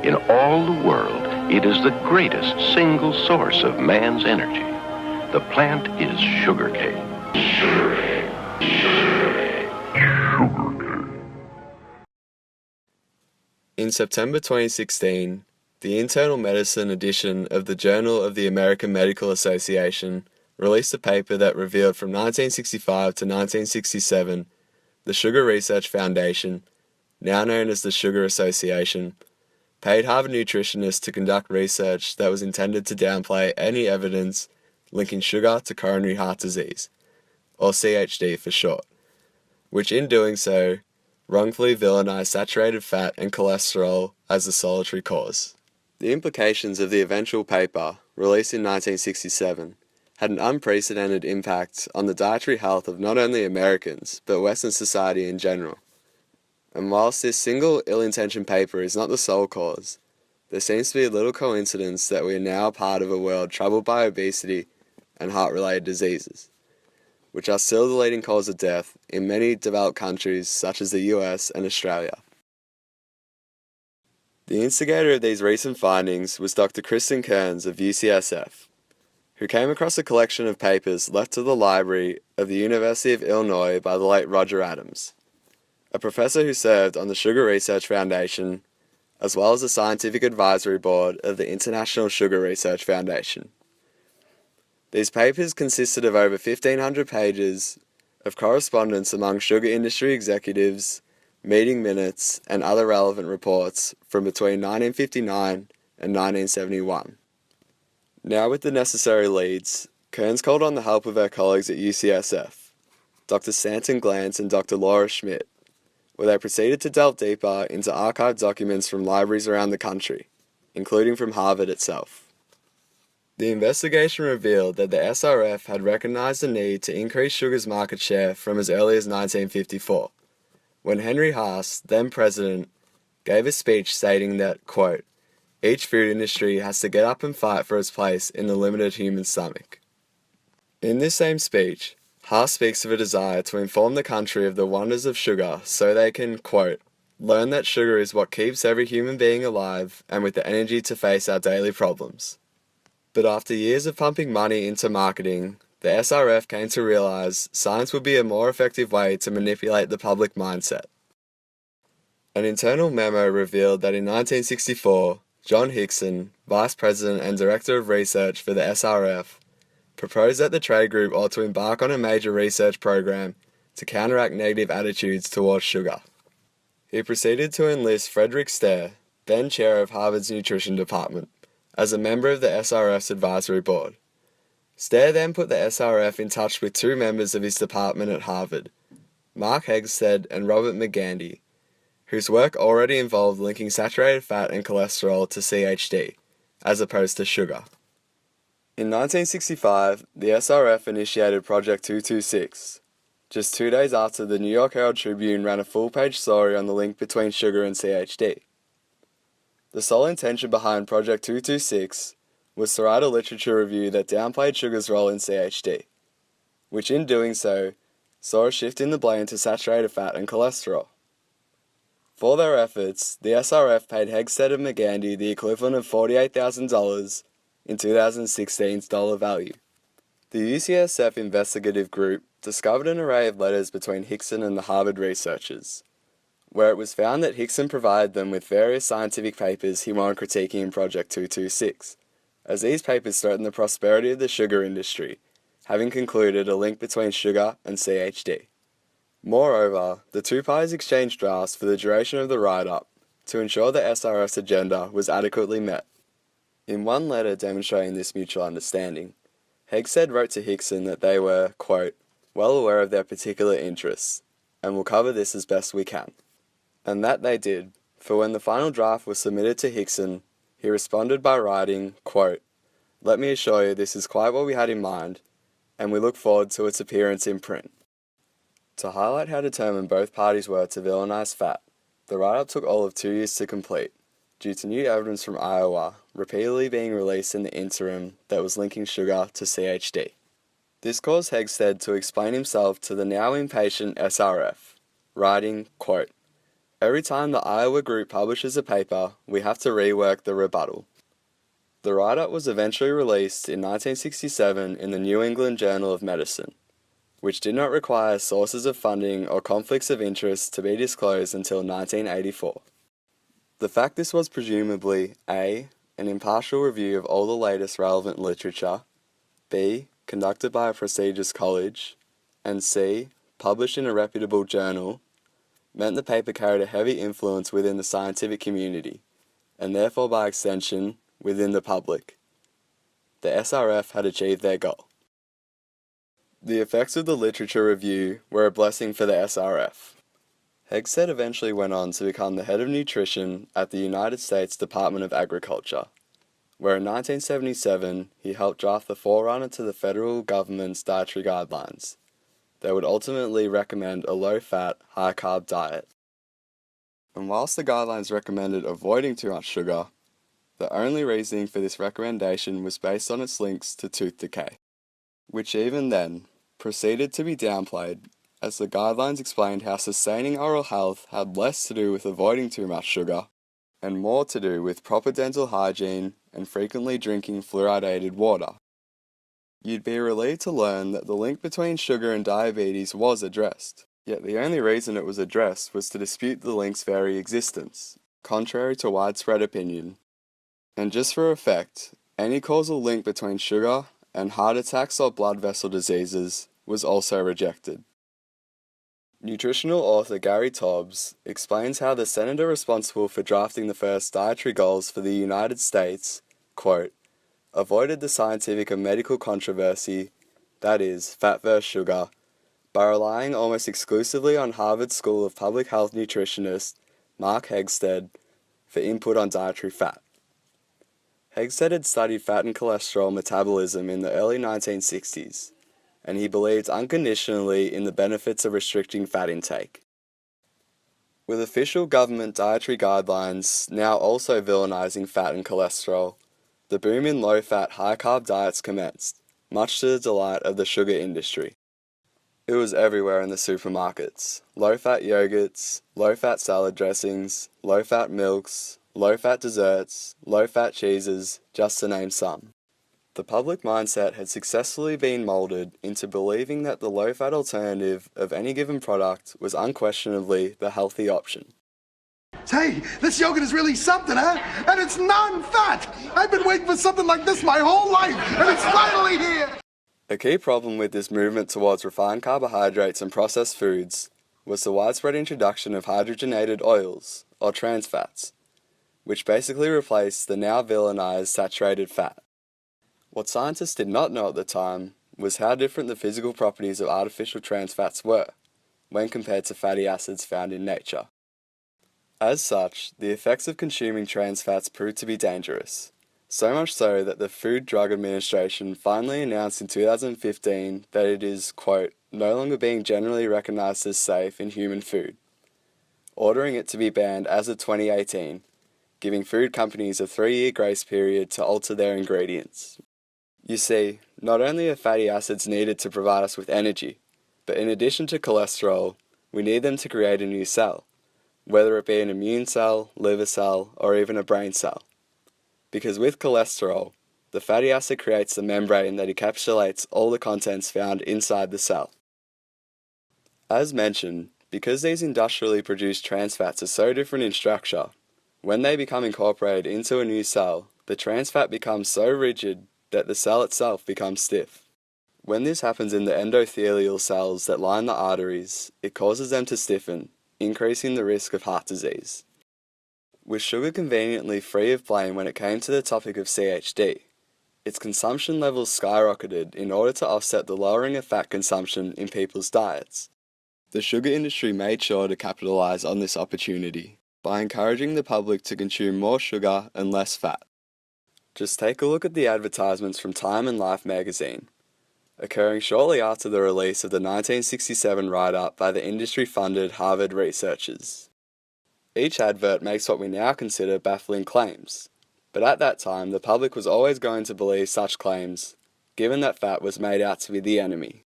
In all the world, it is the greatest single source of man's energy. The plant is sugarcane. In September 2016, the Internal Medicine edition of the Journal of the American Medical Association released a paper that revealed from 1965 to 1967, the Sugar Research Foundation, now known as the Sugar Association, paid Harvard nutritionists to conduct research that was intended to downplay any evidence linking sugar to coronary heart disease, or CHD for short, which in doing so wrongfully villainized saturated fat and cholesterol as the solitary cause. The implications of the eventual paper, released in 1967, had an unprecedented impact on the dietary health of not only Americans, but Western society in general. And whilst this single ill-intentioned paper is not the sole cause, there seems to be a little coincidence that we are now a part of a world troubled by obesity and heart-related diseases, which are still the leading cause of death in many developed countries such as the US and Australia. The instigator of these recent findings was Dr. Kristen Kearns of UCSF, who came across a collection of papers left to the library of the University of Illinois by the late Roger Adams, a professor who served on the Sugar Research Foundation, as well as the Scientific Advisory Board of the International Sugar Research Foundation. These papers consisted of over 1,500 pages of correspondence among sugar industry executives, meeting minutes, and other relevant reports from between 1959 and 1971. Now with the necessary leads, Kearns called on the help of her colleagues at UCSF, Dr. Stanton Glantz and Dr. Laura Schmidt, where they proceeded to delve deeper into archived documents from libraries around the country, including from Harvard itself. The investigation revealed that the SRF had recognized the need to increase sugar's market share from as early as 1954, when Henry Haas, then president, gave a speech stating that, quote, each food industry has to get up and fight for its place in the limited human stomach. In this same speech, Haas speaks of a desire to inform the country of the wonders of sugar so they can, quote, learn that sugar is what keeps every human being alive and with the energy to face our daily problems. But after years of pumping money into marketing, the SRF came to realize science would be a more effective way to manipulate the public mindset. An internal memo revealed that in 1964, John Hickson, Vice President and Director of Research for the SRF, proposed that the trade group ought to embark on a major research program to counteract negative attitudes towards sugar. He proceeded to enlist Frederick Stair, then chair of Harvard's Nutrition Department, as a member of the SRF's advisory board. Stair then put the SRF in touch with two members of his department at Harvard, Mark Hegsted and Robert McGandy, whose work already involved linking saturated fat and cholesterol to CHD, as opposed to sugar. In 1965, the SRF initiated Project 226, just 2 days after the New York Herald Tribune ran a full-page story on the link between sugar and CHD. The sole intention behind Project 226 was to write a literature review that downplayed sugar's role in CHD, which in doing so, saw a shift in the blame to saturated fat and cholesterol. For their efforts, the SRF paid Hegsted and McGandy the equivalent of $48,000 in 2016's dollar value. The UCSF investigative group discovered an array of letters between Hickson and the Harvard researchers, where it was found that Hickson provided them with various scientific papers he wanted critiquing in Project 226, as these papers threatened the prosperity of the sugar industry, having concluded a link between sugar and CHD. Moreover, the two parties exchanged drafts for the duration of the write-up to ensure the SRF's agenda was adequately met. In one letter demonstrating this mutual understanding, Hegsted wrote to Hickson that they were, quote, well aware of their particular interests, and will cover this as best we can. And that they did, for when the final draft was submitted to Hickson, he responded by writing, quote, let me assure you this is quite what we had in mind, and we look forward to its appearance in print. To highlight how determined both parties were to villainize fat, the write-up took all of 2 years to complete, due to new evidence from Iowa repeatedly being released in the interim that was linking sugar to CHD. This caused Hegsted to explain himself to the now impatient SRF, writing, quote, Every time the Iowa group publishes a paper, we have to rework the rebuttal. The write-up was eventually released in 1967 in the New England Journal of Medicine, which did not require sources of funding or conflicts of interest to be disclosed until 1984. The fact this was presumably A. an impartial review of all the latest relevant literature, B. conducted by a prestigious college, and C. published in a reputable journal, meant the paper carried a heavy influence within the scientific community, and therefore by extension, within the public. The SRF had achieved their goal. The effects of the literature review were a blessing for the SRF. Hegseth eventually went on to become the head of nutrition at the United States Department of Agriculture, where in 1977 he helped draft the forerunner to the federal government's dietary guidelines. They would ultimately recommend a low-fat, high-carb diet. And whilst the guidelines recommended avoiding too much sugar, the only reasoning for this recommendation was based on its links to tooth decay, which even then proceeded to be downplayed as the guidelines explained how sustaining oral health had less to do with avoiding too much sugar and more to do with proper dental hygiene and frequently drinking fluoridated water. You'd be relieved to learn that the link between sugar and diabetes was addressed, yet the only reason it was addressed was to dispute the link's very existence, contrary to widespread opinion. And just for effect, any causal link between sugar and heart attacks or blood vessel diseases was also rejected. Nutritional author Gary Taubes explains how the senator responsible for drafting the first dietary goals for the United States, quote, avoided the scientific and medical controversy, that is, fat versus sugar, by relying almost exclusively on Harvard School of Public Health nutritionist Mark Hegseth for input on dietary fat. Hegseth had studied fat and cholesterol metabolism in the early 1960s, and he believed unconditionally in the benefits of restricting fat intake. With official government dietary guidelines now also villainizing fat and cholesterol, the boom in low-fat, high-carb diets commenced, much to the delight of the sugar industry. It was everywhere in the supermarkets: low-fat yogurts, low-fat salad dressings, low-fat milks, low-fat desserts, low-fat cheeses, just to name some. The public mindset had successfully been molded into believing that the low-fat alternative of any given product was unquestionably the healthy option. Hey, this yogurt is really something, huh? And it's non-fat! I've been waiting for something like this my whole life, and it's finally here! A key problem with this movement towards refined carbohydrates and processed foods was the widespread introduction of hydrogenated oils, or trans fats, which basically replaced the now villainized saturated fat. What scientists did not know at the time was how different the physical properties of artificial trans fats were when compared to fatty acids found in nature. As such, the effects of consuming trans fats proved to be dangerous, so much so that the Food Drug Administration finally announced in 2015 that it is, quote, no longer being generally recognized as safe in human food, ordering it to be banned as of 2018, giving food companies a 3-year grace period to alter their ingredients. You see, not only are fatty acids needed to provide us with energy, but in addition to cholesterol, we need them to create a new cell, whether it be an immune cell, liver cell, or even a brain cell. Because with cholesterol, the fatty acid creates the membrane that encapsulates all the contents found inside the cell. As mentioned, because these industrially produced trans fats are so different in structure, when they become incorporated into a new cell, the trans fat becomes so rigid that the cell itself becomes stiff. When this happens in the endothelial cells that line the arteries, it causes them to stiffen, increasing the risk of heart disease. With sugar conveniently free of blame when it came to the topic of CHD, its consumption levels skyrocketed in order to offset the lowering of fat consumption in people's diets. The sugar industry made sure to capitalize on this opportunity by encouraging the public to consume more sugar and less fat. Just take a look at the advertisements from Time and Life magazine, occurring shortly after the release of the 1967 write-up by the industry-funded Harvard researchers. Each advert makes what we now consider baffling claims, but at that time the public was always going to believe such claims, given that fat was made out to be the enemy.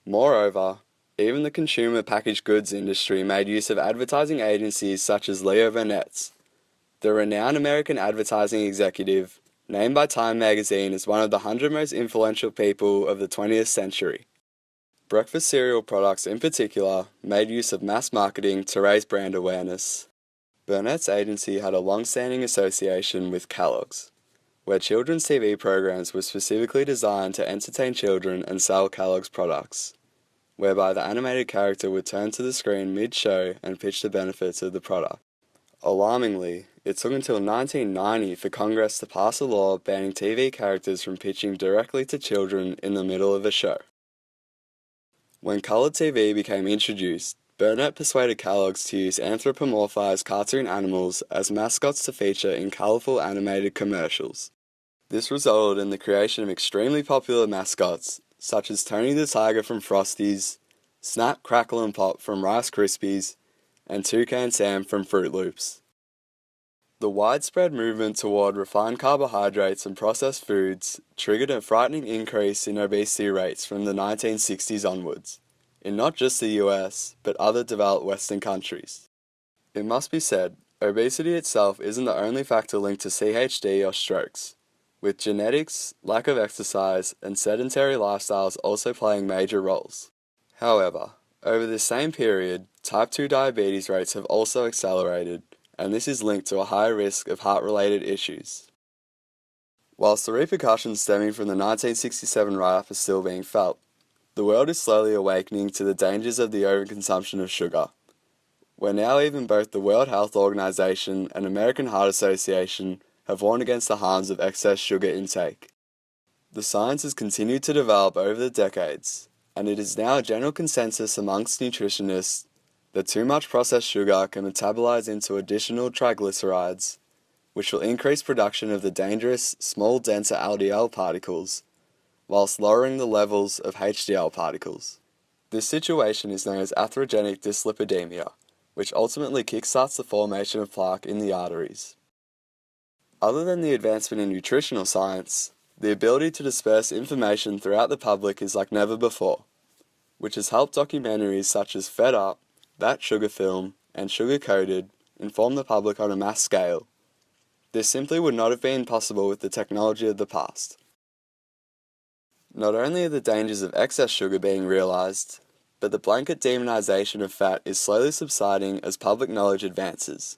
Moreover, Even the consumer packaged goods industry made use of advertising agencies such as Leo Burnett's, the renowned American advertising executive, named by Time magazine as one of the 100 most influential people of the 20th century. Breakfast cereal products in particular made use of mass marketing to raise brand awareness. Burnett's agency had a long-standing association with Kellogg's, where children's TV programs were specifically designed to entertain children and sell Kellogg's products, whereby the animated character would turn to the screen mid-show and pitch the benefits of the product. Alarmingly, it took until 1990 for Congress to pass a law banning TV characters from pitching directly to children in the middle of a show. When colored TV became introduced, Burnett persuaded Kellogg's to use anthropomorphized cartoon animals as mascots to feature in colorful animated commercials. This resulted in the creation of extremely popular mascots, such as Tony the Tiger from Frosties, Snap, Crackle and Pop from Rice Krispies, and Toucan Sam from Fruit Loops. The widespread movement toward refined carbohydrates and processed foods triggered a frightening increase in obesity rates from the 1960s onwards, in not just the US, but other developed Western countries. It must be said, obesity itself isn't the only factor linked to CHD or strokes, with genetics, lack of exercise, and sedentary lifestyles also playing major roles. However, over this same period, type 2 diabetes rates have also accelerated, and this is linked to a higher risk of heart-related issues. Whilst the repercussions stemming from the 1967 write-up are still being felt, the world is slowly awakening to the dangers of the overconsumption of sugar, where now even both the World Health Organization and American Heart Association have warned against the harms of excess sugar intake. The science has continued to develop over the decades, and it is now a general consensus amongst nutritionists that too much processed sugar can metabolize into additional triglycerides, which will increase production of the dangerous small denser LDL particles, whilst lowering the levels of HDL particles. This situation is known as atherogenic dyslipidemia, which ultimately kickstarts the formation of plaque in the arteries. Other than the advancement in nutritional science, the ability to disperse information throughout the public is like never before, which has helped documentaries such as Fed Up, That Sugar Film, and Sugar Coated inform the public on a mass scale. This simply would not have been possible with the technology of the past. Not only are the dangers of excess sugar being realized, but the blanket demonization of fat is slowly subsiding as public knowledge advances.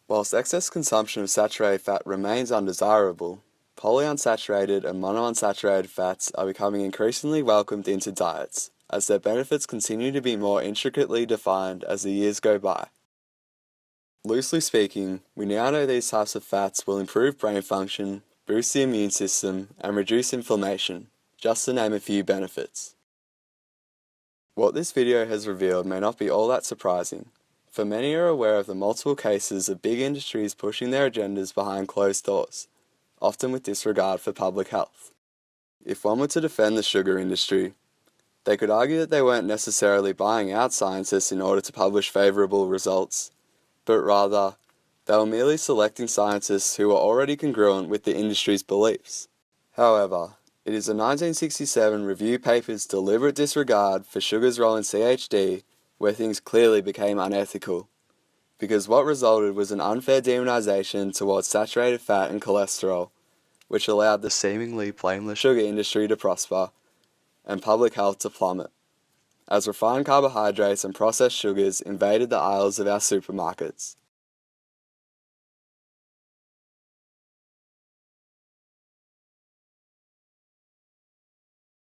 Whilst excess consumption of saturated fat remains undesirable, polyunsaturated and monounsaturated fats are becoming increasingly welcomed into diets, as their benefits continue to be more intricately defined as the years go by. Loosely speaking, we now know these types of fats will improve brain function, boost the immune system, and reduce inflammation, just to name a few benefits. What this video has revealed may not be all that surprising, for many are aware of the multiple cases of big industries pushing their agendas behind closed doors, often with disregard for public health. If one were to defend the sugar industry, they could argue that they weren't necessarily buying out scientists in order to publish favourable results, but rather, they were merely selecting scientists who were already congruent with the industry's beliefs. However, it is a 1967 review paper's deliberate disregard for sugar's role in CHD where things clearly became unethical, because what resulted was an unfair demonization towards saturated fat and cholesterol, which allowed the seemingly blameless sugar industry to prosper and public health to plummet, as refined carbohydrates and processed sugars invaded the aisles of our supermarkets.